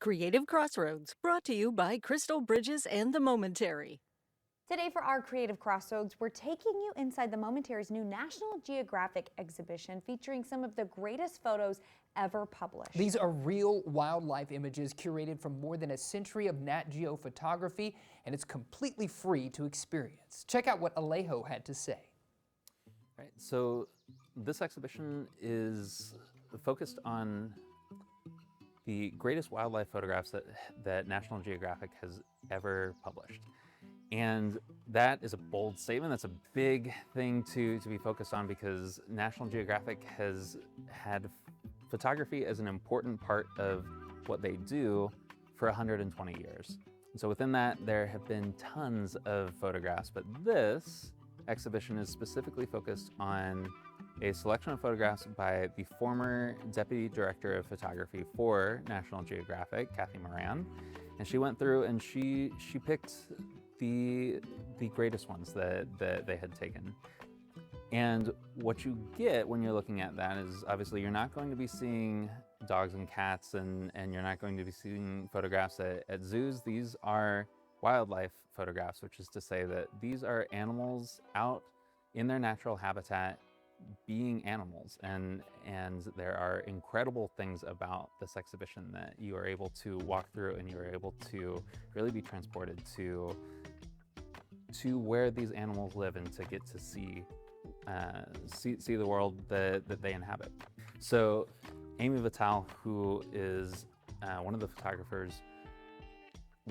Creative Crossroads, brought to you by Crystal Bridges and the Momentary. Today for our Creative Crossroads, we're taking you inside the Momentary's new National Geographic exhibition featuring some of the greatest photos ever published. These are real wildlife images curated from more than a century of Nat Geo photography, and it's completely free to experience. Check out what Alejo had to say. Right, so this exhibition is focused on the greatest wildlife photographs that National Geographic has ever published. And that is a bold statement. That's a big thing to be focused on because National Geographic has had photography as an important part of what they do for 120 years. And so within that, there have been tons of photographs, but this exhibition is specifically focused on a selection of photographs by the former Deputy Director of Photography for National Geographic, Kathy Moran. And she went through and she picked the greatest ones that they had taken. And what you get when you're looking at that is obviously you're not going to be seeing dogs and cats and you're not going to be seeing photographs at zoos. These are wildlife photographs, which is to say that these are animals out in their natural habitat being animals, and there are incredible things about this exhibition that you are able to walk through and you are able to really be transported to where these animals live and to get to see the world that they inhabit. So Amy Vital, who is one of the photographers,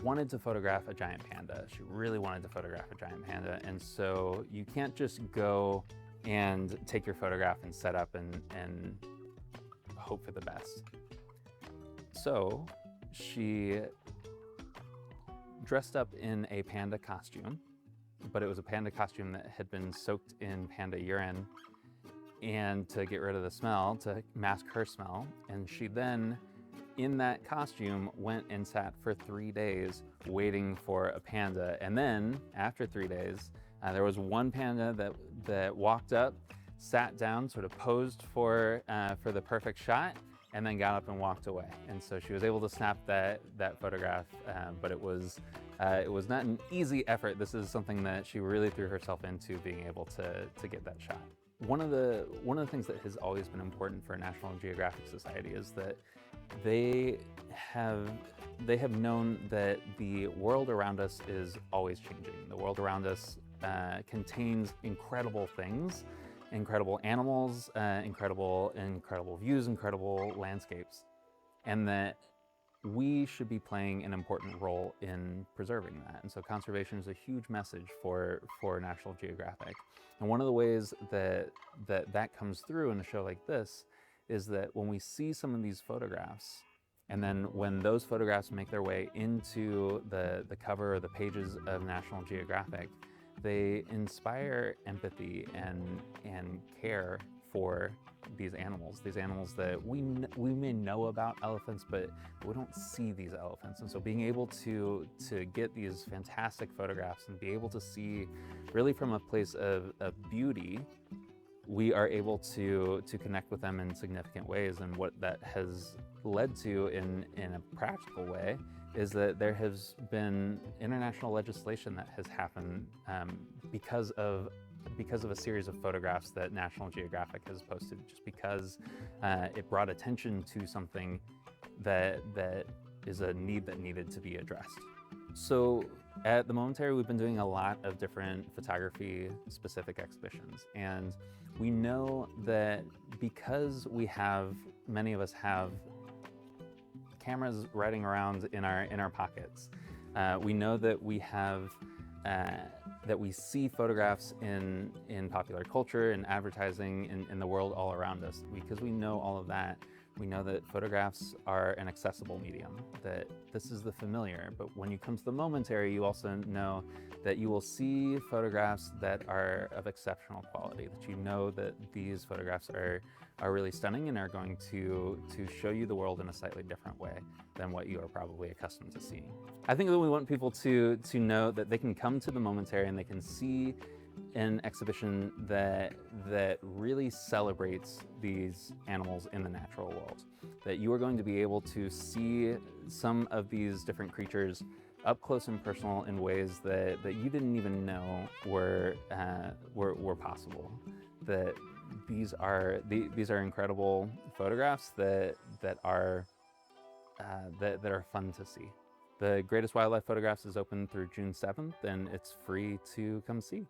wanted to photograph a giant panda. She really wanted to photograph a giant panda, and so you can't just go and take your photograph and set up and hope for the best. So she dressed up in a panda costume, but it was a panda costume that had been soaked in panda urine and to get rid of the smell, to mask her smell. And she then, in that costume, went and sat for 3 days waiting for a panda. And then after 3 days, there was one panda that walked up, sat down, sort of posed for the perfect shot, and then got up and walked away. And so she was able to snap that photograph, but it was not an easy effort. This is something that she really threw herself into, being able to get that shot. One of the things that has always been important for National Geographic Society is that they have known that the world around us is always changing. The world around us contains incredible things, incredible animals, incredible views, incredible landscapes, and that we should be playing an important role in preserving that. And so conservation is a huge message for National Geographic. And one of the ways that comes through in a show like this is that when we see some of these photographs, and then when those photographs make their way into the cover or the pages of National Geographic, they inspire empathy and care for these animals that we may know about elephants, but we don't see these elephants. And so being able to get these fantastic photographs and be able to see really from a place of beauty, we are able to connect with them in significant ways. And what that has led to in a practical way is that there has been international legislation that has happened because of a series of photographs that National Geographic has posted, just because it brought attention to something that is a need that needed to be addressed. So at the Momentary, we've been doing a lot of different photography-specific exhibitions, and we know that because many of us have cameras riding around in our pockets, we know that we have that we see photographs in popular culture and advertising in the world all around us. Because we know all of that, we know that photographs are an accessible medium, that this is the familiar. But when you come to the Momentary, you also know that you will see photographs that are of exceptional quality, that you know that these photographs are really stunning and are going to show you the world in a slightly different way than what you are probably accustomed to seeing. I think that we want people to know that they can come to the Momentary and they can see an exhibition that really celebrates these animals in the natural world. that you are going to be able to see some of these different creatures up close and personal in ways that you didn't even know were possible. That these are incredible photographs that are fun to see. The Greatest Wildlife Photographs is open through June 7th, and it's free to come see.